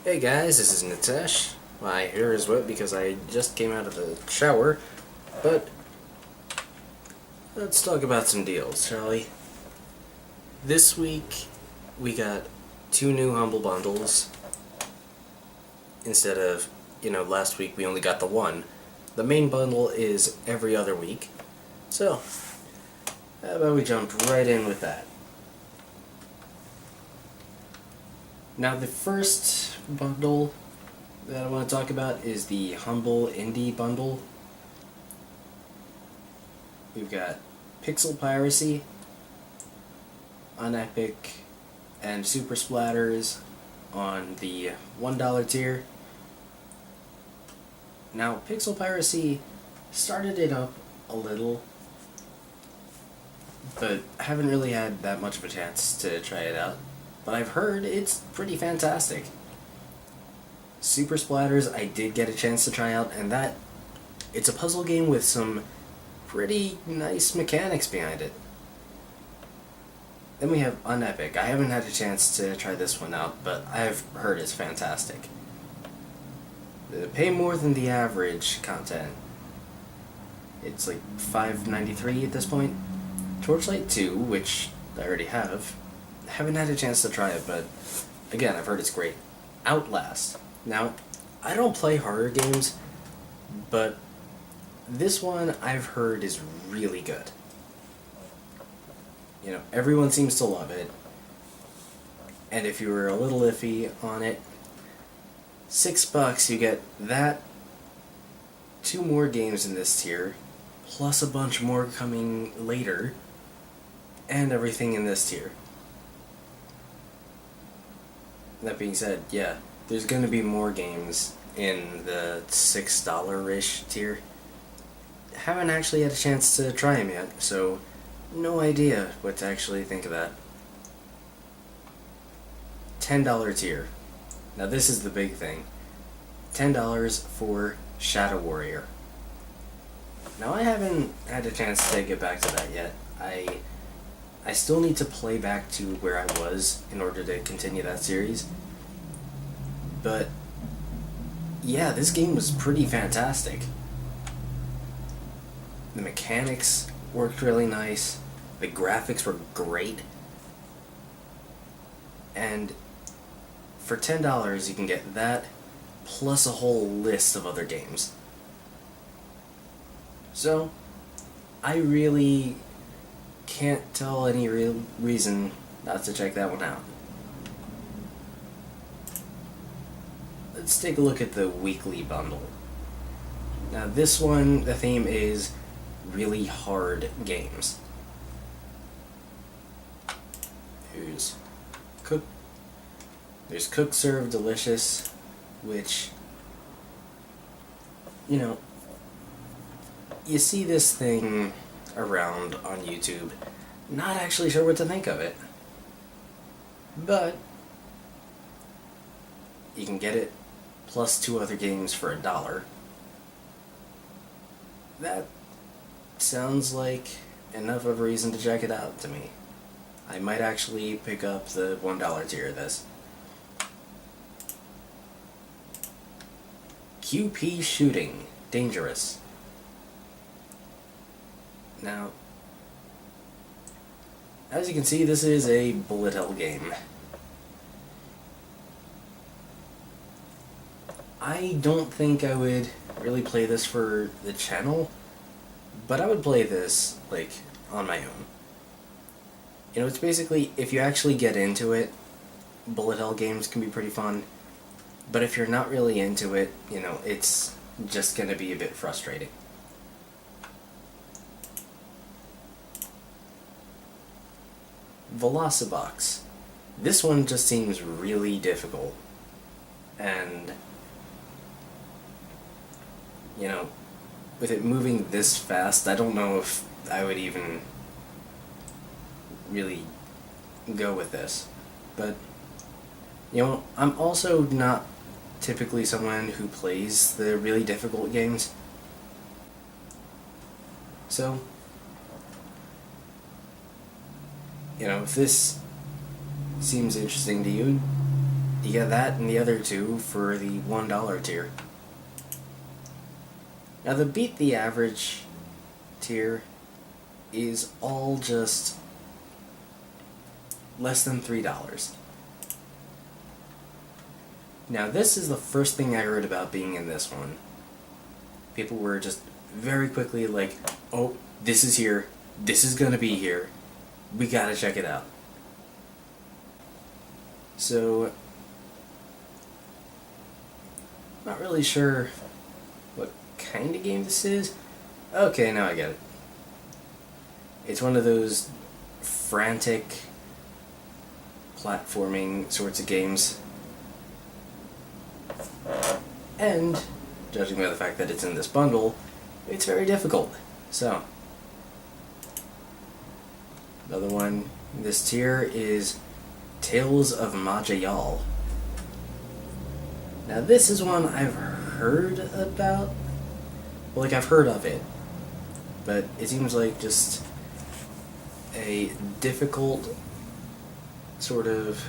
Hey guys, this is Nitesh. My hair is wet because I just came out of the shower, but let's talk about some deals, shall we? This week we got two new Humble Bundles instead of, last week we only got the one. The main bundle is every other week, so how about we jump right in with that? Now the first bundle that I want to talk about is the Humble Indie Bundle. We've got Pixel Piracy, Unepic, and Super Splatters on the $1 tier. Now, Pixel Piracy started it up a little, but haven't really had that much of a chance to try it out. But I've heard it's pretty fantastic. Super Splatters I did get a chance to try out, and it's a puzzle game with some pretty nice mechanics behind it. Then we have Unepic. I haven't had a chance to try this one out, but I've heard it's fantastic. Pay more than the average content. It's like $5.93 at this point. Torchlight 2, which I already have. Haven't had a chance to try it, but again, I've heard it's great. Outlast. Now, I don't play horror games, but this one I've heard is really good. Everyone seems to love it. And if you were a little iffy on it, $6 you get that, two more games in this tier, plus a bunch more coming later, and everything in this tier. That being said, yeah, there's going to be more games in the $6-ish tier. Haven't actually had a chance to try them yet, so no idea what to actually think of that. $10 tier. Now this is the big thing. $10 for Shadow Warrior. Now I haven't had a chance to get back to that yet. I still need to play back to where I was in order to continue that series. But yeah, this game was pretty fantastic. The mechanics worked really nice. The graphics were great. And for $10 you can get that plus a whole list of other games. So I really can't tell any real reason not to check that one out. Let's take a look at the weekly bundle. Now this one, the theme is really hard games. There's Cook Serve Delicious, which, you see this thing around on YouTube, not actually sure what to think of it. But you can get it plus two other games for $1. That sounds like enough of a reason to check it out to me. I might actually pick up the $1 tier of this. QP Shooting Dangerous. Now, as you can see, this is a bullet hell game. I don't think I would really play this for the channel, but I would play this, on my own. It's basically, if you actually get into it, bullet hell games can be pretty fun, but if you're not really into it, it's just gonna be a bit frustrating. Velocibox. This one just seems really difficult. And, with it moving this fast, I don't know if I would even really go with this. But, I'm also not typically someone who plays the really difficult games. So, if this seems interesting to you, you get that and the other two for the $1 tier. Now the beat the average tier is all just less than $3. Now this is the first thing I heard about being in this one. People were just very quickly like, oh, this is here, this is gonna be here, we gotta check it out. So, not really sure what kind of game this is. Okay, now I get it. It's one of those frantic platforming sorts of games. And, judging by the fact that it's in this bundle, it's very difficult. So, another one in this tier is Tales of Majayal. Now this is one I've heard about. Well, like, I've heard of it. But it seems like just a difficult sort of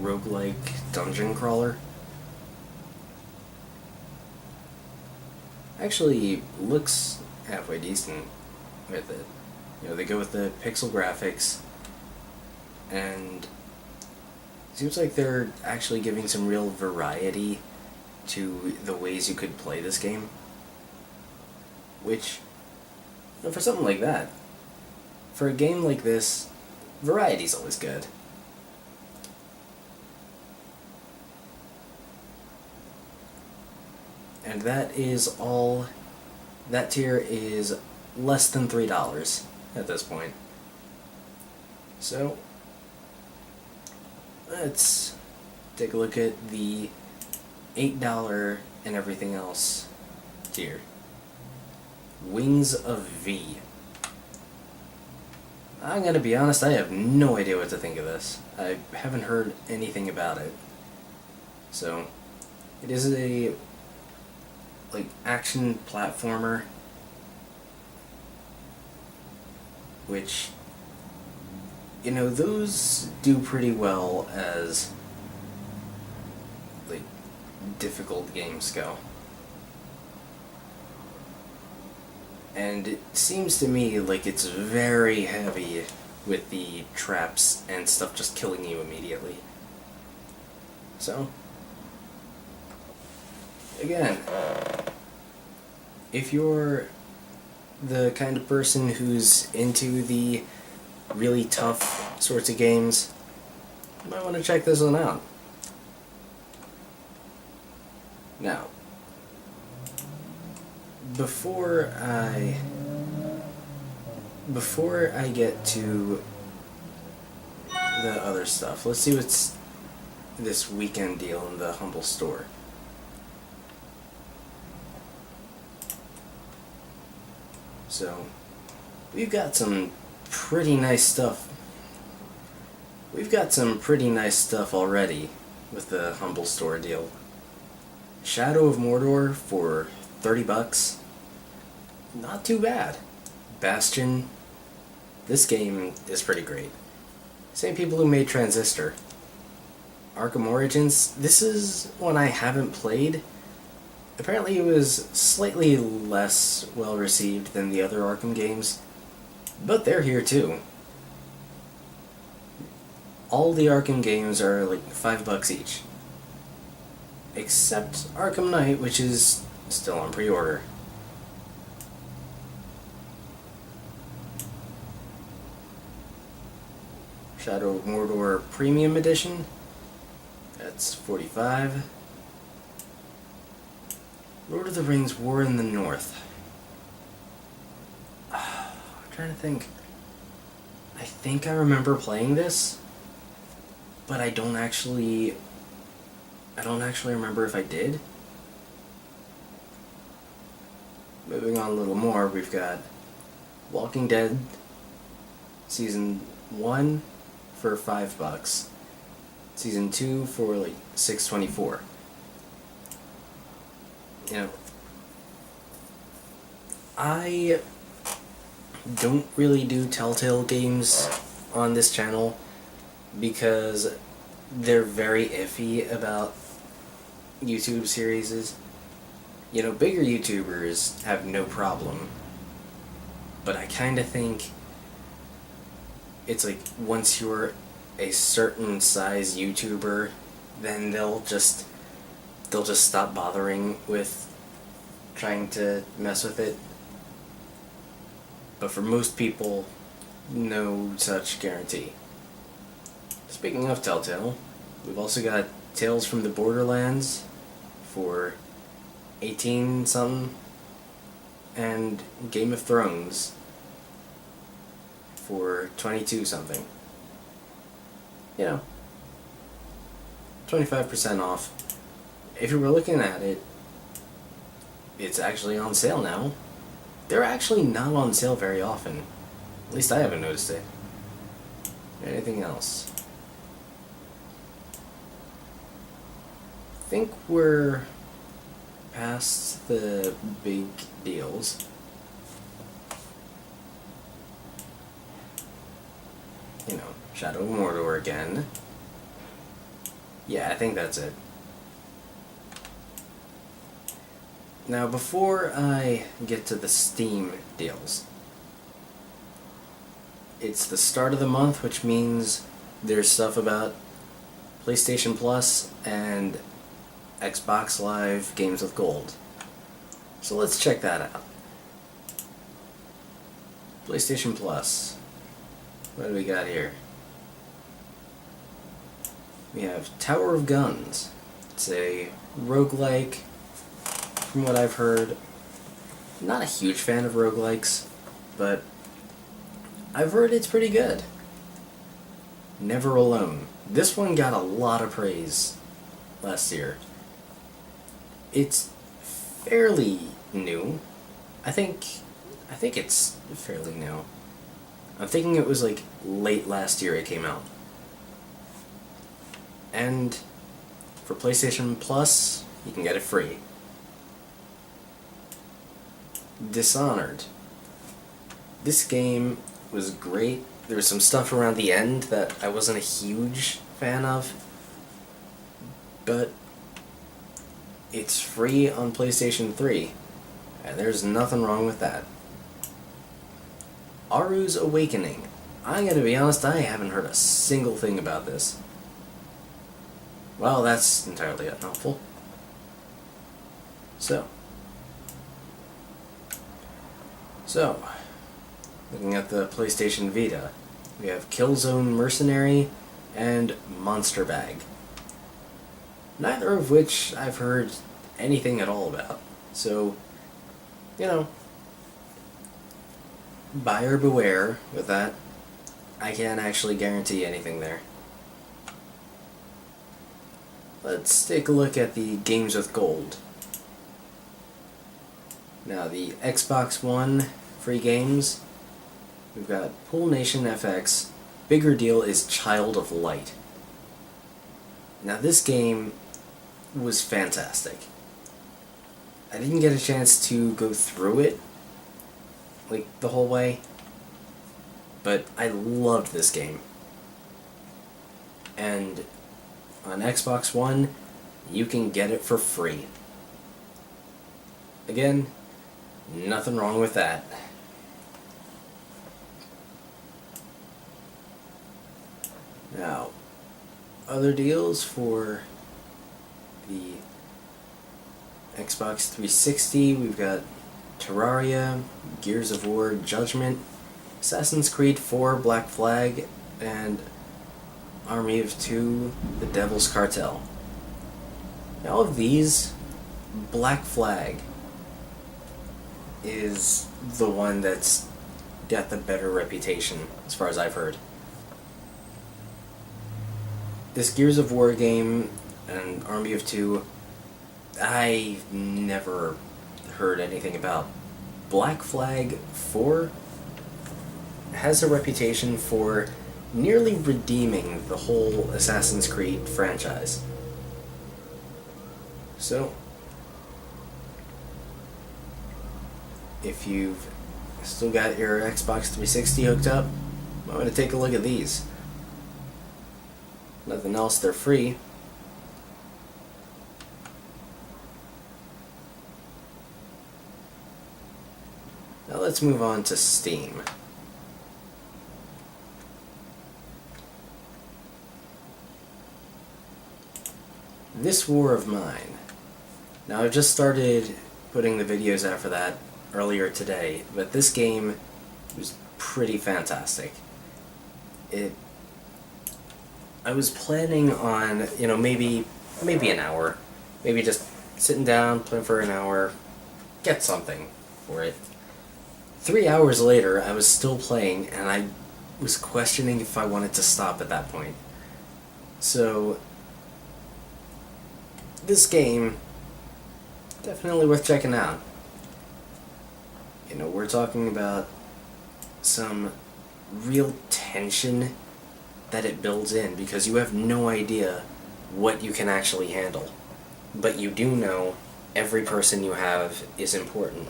roguelike dungeon crawler. Actually looks halfway decent with it. You know, they go with the pixel graphics, and it seems like they're actually giving some real variety to the ways you could play this game. Which, you know, for something like that, for a game like this, variety's always good. And that is all. That tier is less than $3 at this point. So, let's take a look at the $8 and everything else tier. Wings of V. I'm gonna be honest, I have no idea what to think of this. I haven't heard anything about it. So, it is a action platformer, which, you know, those do pretty well as difficult games go. And it seems to me like it's very heavy with the traps and stuff just killing you immediately. So, again, if you're the kind of person who's into the really tough sorts of games, you might want to check this one out. Now, before I get to the other stuff, let's see what's this weekend deal in the Humble store. So, we've got some pretty nice stuff. We've got some pretty nice stuff already with the Humble store deal. Shadow of Mordor for $30. Not too bad. Bastion. This game is pretty great. Same people who made Transistor. Arkham Origins. This is one I haven't played. Apparently it was slightly less well received than the other Arkham games, but they're here too. All the Arkham games are like $5 each. Except Arkham Knight, which is still on pre-order. Shadow of Mordor Premium Edition. That's $45. Lord of the Rings War in the North. I'm trying to think. I think I remember playing this, but I don't actually remember if I did. Moving on a little more, we've got Walking Dead Season 1 for $5. Season 2 for $6.24. You know, I don't really do Telltale games on this channel because they're very iffy about YouTube series. You know, bigger YouTubers have no problem, but I kind of think it's like once you're a certain size YouTuber, then they'll just stop bothering with trying to mess with it. But for most people, no such guarantee. Speaking of Telltale, we've also got Tales from the Borderlands for 18 something, and Game of Thrones for 22 something. You know, 25% off. If you were looking at it, it's actually on sale now. They're actually not on sale very often. At least I haven't noticed it. Anything else? I think we're past the big deals. You know, Shadow of Mordor again. Yeah, I think that's it. Now, before I get to the Steam deals, it's the start of the month, which means there's stuff about PlayStation Plus and Xbox Live Games with Gold. So let's check that out. PlayStation Plus. What do we got here? We have Tower of Guns. It's a roguelike. From what I've heard, not a huge fan of roguelikes, but I've heard it's pretty good. Never Alone. This one got a lot of praise last year. It's fairly new. I think it's fairly new. I'm thinking it was like late last year it came out. And for PlayStation Plus, you can get it free. Dishonored. This game was great. There was some stuff around the end that I wasn't a huge fan of, but it's free on PlayStation 3, and there's nothing wrong with that. Aru's Awakening. I'm gonna be honest, I haven't heard a single thing about this. Well, that's entirely unhelpful. So, looking at the PlayStation Vita, we have Killzone Mercenary and Monster Bag. Neither of which I've heard anything at all about. So, you know, buyer beware with that. I can't actually guarantee anything there. Let's take a look at the Games with Gold. Now, the Xbox One free games, we've got Pool Nation FX. Bigger deal is Child of Light. Now, this game was fantastic. I didn't get a chance to go through it, like, the whole way, but I loved this game. And on Xbox One, you can get it for free. Again, nothing wrong with that. Now, other deals for the Xbox 360, we've got Terraria, Gears of War Judgment, Assassin's Creed 4 Black Flag, and Army of Two, The Devil's Cartel. Now, all of these, Black Flag is the one that's got the better reputation, as far as I've heard. This Gears of War game and Army of Two, I never heard anything about. Black Flag 4 has a reputation for nearly redeeming the whole Assassin's Creed franchise. So, if you've still got your Xbox 360 hooked up, I'm going to take a look at these. Nothing else, they're free. Now let's move on to Steam. This War of Mine. Now I've just started putting the videos out for that earlier today, but this game was pretty fantastic. I was planning on, maybe an hour. Maybe just sitting down, playing for an hour, get something for it. 3 hours later, I was still playing, and I was questioning if I wanted to stop at that point. So, this game, definitely worth checking out. We're talking about some real tension that it builds in, because you have no idea what you can actually handle. But you do know every person you have is important,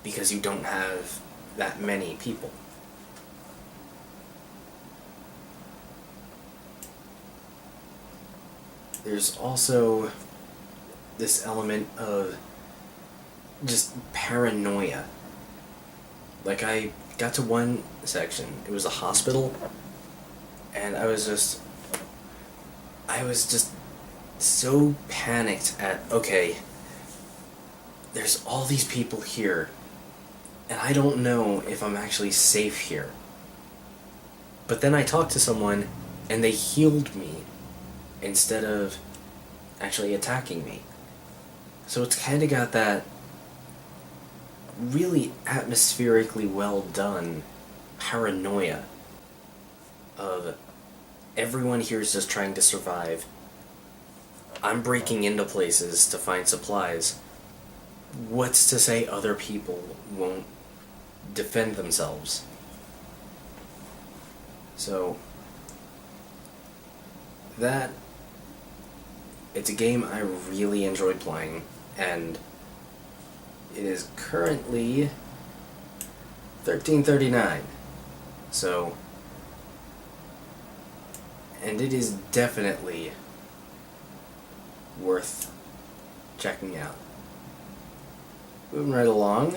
because you don't have that many people. There's also this element of just paranoia. Like, I got to one section, it was a hospital, and I was just so panicked at, okay, there's all these people here, and I don't know if I'm actually safe here. But then I talked to someone, and they healed me instead of actually attacking me. So it's kind of got that really atmospherically well done paranoia of everyone here is just trying to survive. I'm breaking into places to find supplies. What's to say other people won't defend themselves? So, it's a game I really enjoyed playing, and it is currently $13.39. So, and it is definitely worth checking out. Moving right along,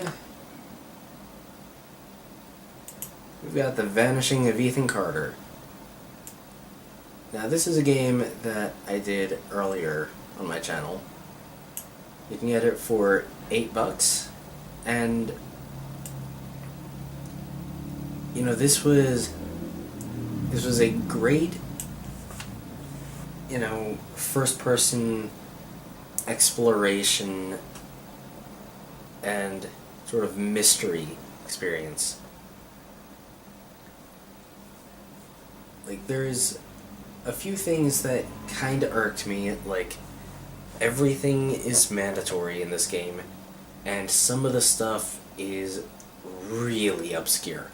we've got The Vanishing of Ethan Carter. Now, this is a game that I did earlier on my channel. You can get it for $8, and this was a great first-person exploration and sort of mystery experience. Like, there's a few things that kind of irked me, like, everything is mandatory in this game, and some of the stuff is really obscure.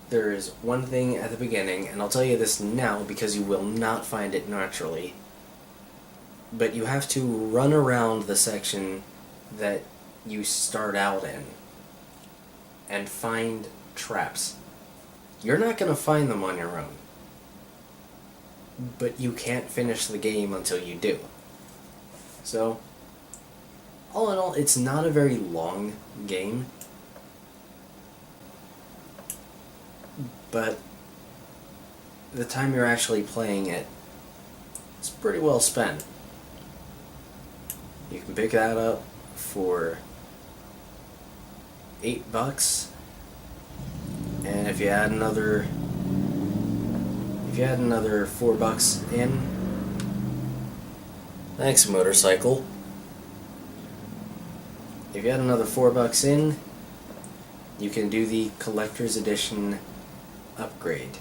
There is one thing at the beginning, and I'll tell you this now because you will not find it naturally, but you have to run around the section that you start out in and find traps. You're not going to find them on your own, but you can't finish the game until you do. So, all in all, it's not a very long game, but the time you're actually playing it, it's pretty well spent. You can pick that up for $8, and if you add another $4 in, thanks, motorcycle. If you add another $4 in, you can do the collector's edition upgrade.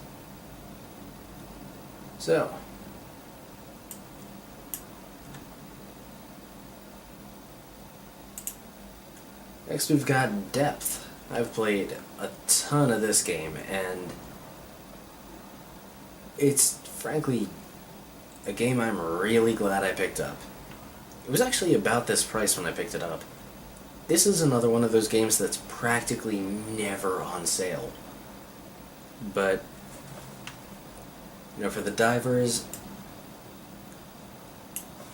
So, next we've got Depth. I've played a ton of this game, and it's frankly a game I'm really glad I picked up. It was actually about this price when I picked it up. This is another one of those games that's practically never on sale. But For the divers,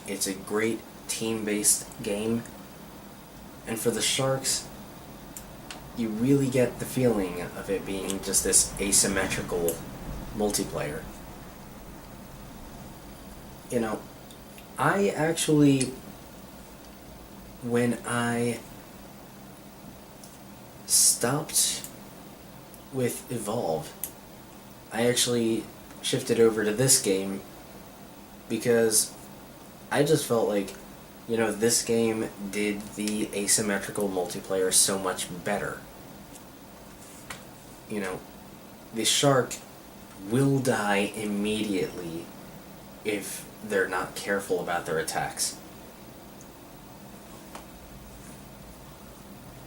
it's a great team-based game. And for the sharks, you really get the feeling of it being just this asymmetrical multiplayer. I actually, when I stopped with Evolve, I actually shifted over to this game because I just felt like, this game did the asymmetrical multiplayer so much better. The shark will die immediately if they're not careful about their attacks.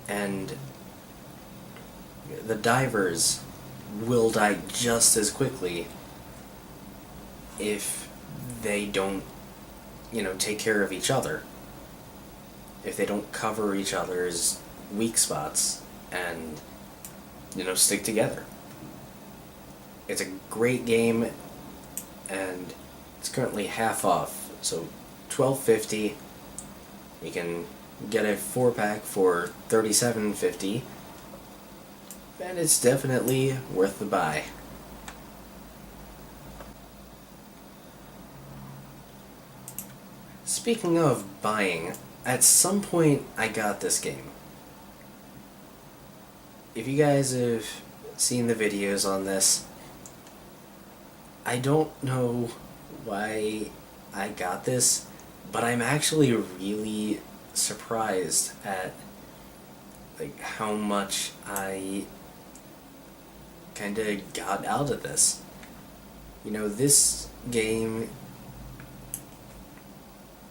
And the divers will die just as quickly if they don't, take care of each other. If they don't cover each other's weak spots and, stick together. It's a great game, and it's currently half off, so $12.50. You can get a 4-pack for $37.50, and it's definitely worth the buy. Speaking of buying, at some point I got this game. If you guys have seen the videos on this, I don't know why I got this, but I'm actually really surprised at how much I kinda got out of this. This game,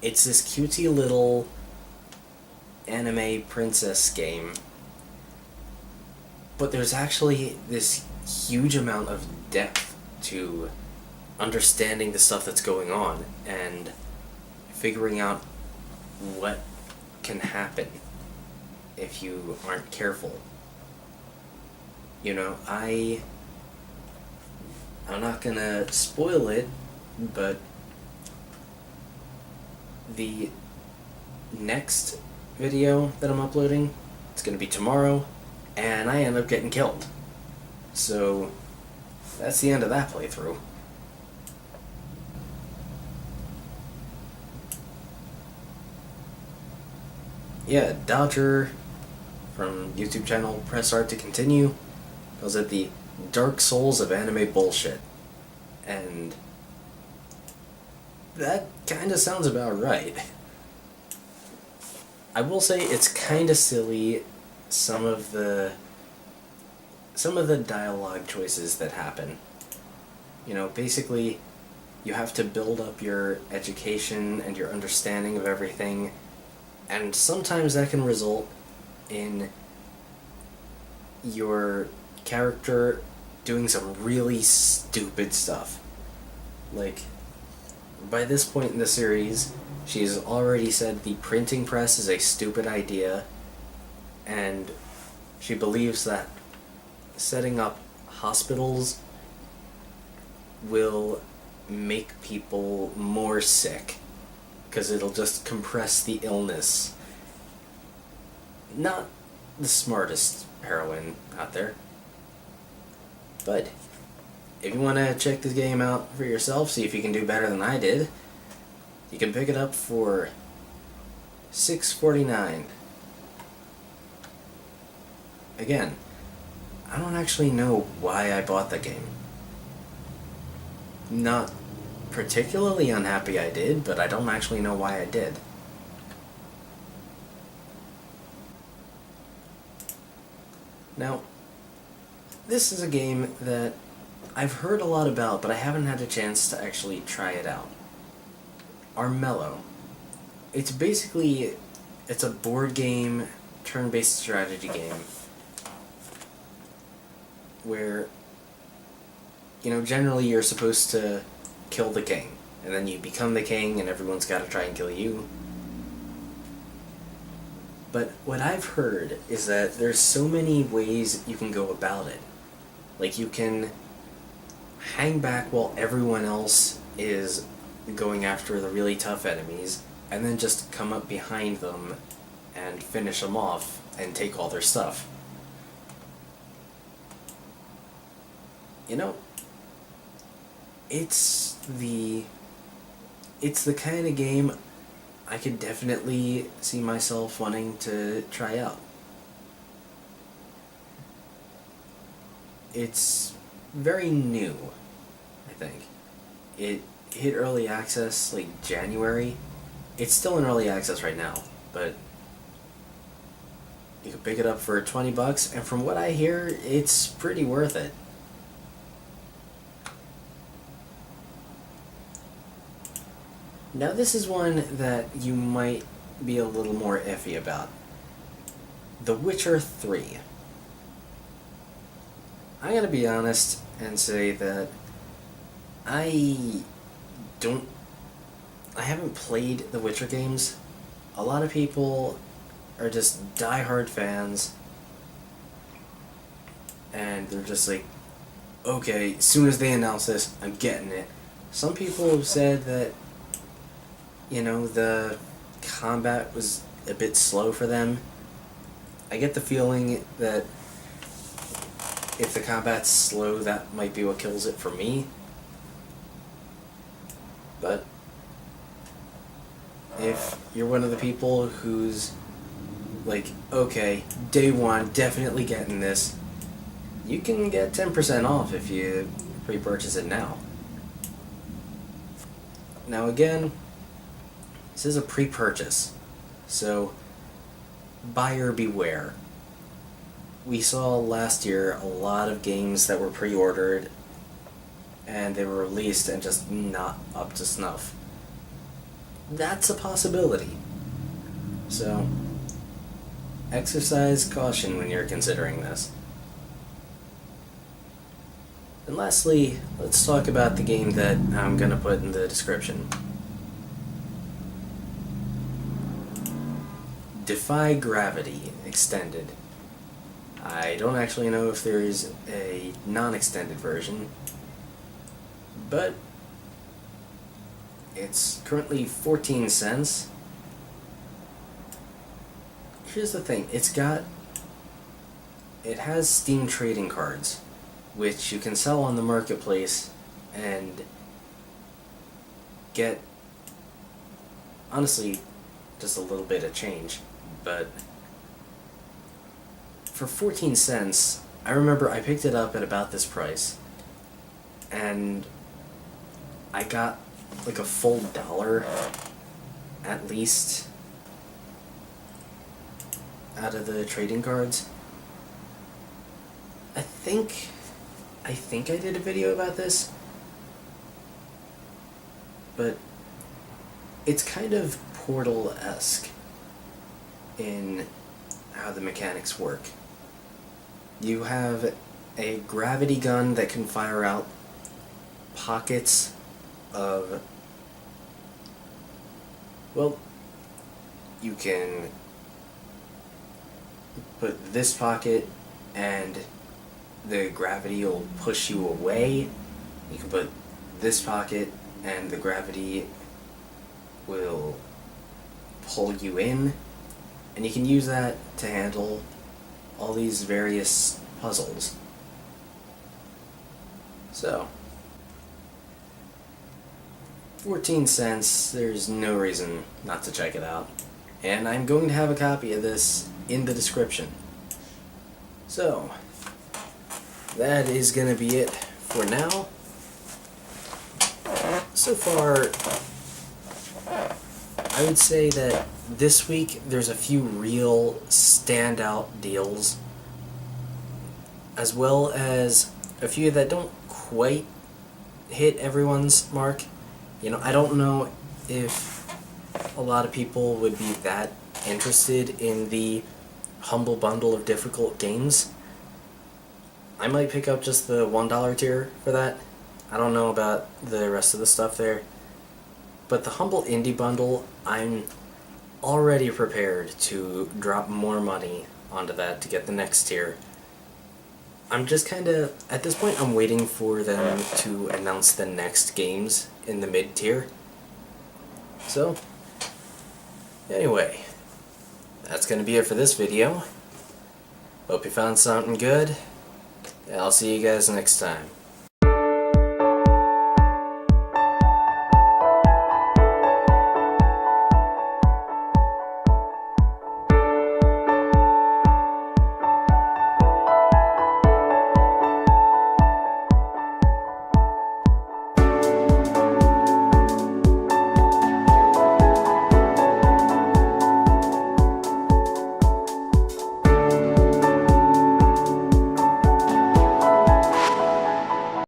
it's this cutesy little anime princess game, but there's actually this huge amount of depth to understanding the stuff that's going on and figuring out what can happen if you aren't careful. I'm not gonna spoil it, but the next video that I'm uploading, it's gonna be tomorrow, and I end up getting killed. So that's the end of that playthrough. Yeah, Dodger from YouTube channel Press Art to Continue calls it the Dark Souls of anime bullshit. And that kinda sounds about right. I will say it's kinda silly, some of the dialogue choices that happen. Basically, you have to build up your education and your understanding of everything, and sometimes that can result in your character doing some really stupid stuff. By this point in the series, she's already said the printing press is a stupid idea, and she believes that setting up hospitals will make people more sick, because it'll just compress the illness. Not the smartest heroine out there. But if you want to check this game out for yourself, see if you can do better than I did, you can pick it up for $6.49. Again, I don't actually know why I bought the game. Not particularly unhappy I did, but I don't actually know why I did. Now, this is a game that I've heard a lot about, but I haven't had a chance to actually try it out. Armello. It's a board game, turn-based strategy game, where, generally you're supposed to kill the king, and then you become the king, and everyone's got to try and kill you. But what I've heard is that there's so many ways you can go about it. You can hang back while everyone else is going after the really tough enemies, and then just come up behind them and finish them off and take all their stuff. You know, it's the kind of game I could definitely see myself wanting to try out. It's very new, I think. It hit early access like January. It's still in early access right now, but you can pick it up for $20, and from what I hear, it's pretty worth it. Now this is one that you might be a little more iffy about. The Witcher 3. I'm gonna be honest and say that I haven't played the Witcher games. A lot of people are just die-hard fans, and they're just like, okay, as soon as they announce this, I'm getting it. Some people have said that, the combat was a bit slow for them. I get the feeling that if the combat's slow, that might be what kills it for me. But if you're one of the people who's like, okay, day one, definitely getting this, you can get 10% off if you pre-purchase it now. Now again, this is a pre-purchase, so buyer beware. We saw last year a lot of games that were pre-ordered and they were released and just not up to snuff. That's a possibility. So, exercise caution when you're considering this. And lastly, let's talk about the game that I'm going to put in the description. Defy Gravity Extended. I don't actually know if there's a non-extended version, but it's currently 14 cents. Here's the thing, it has Steam trading cards, which you can sell on the marketplace and get, honestly, just a little bit of change. But for 14 cents, I remember I picked it up at about this price, and I got like a full $1 at least out of the trading cards. I think I did a video about this, but it's kind of Portal-esque in how the mechanics work. You have a gravity gun that can fire out pockets of, well, you can put this pocket and the gravity will push you away. You can put this pocket and the gravity will pull you in, and you can use that to handle all these various puzzles. So, 14 cents, there's no reason not to check it out. And I'm going to have a copy of this in the description. So, that is going to be it for now. So far, I would say that this week there's a few real standout deals, as well as a few that don't quite hit everyone's mark. I don't know if a lot of people would be that interested in the humble bundle of difficult games. I might pick up just the $1 tier for that. I don't know about the rest of the stuff there. But the humble indie bundle, I'm already prepared to drop more money onto that to get the next tier. I'm just kind of, at this point, I'm waiting for them to announce the next games in the mid-tier. So, anyway, that's going to be it for this video. Hope you found something good. I'll see you guys next time.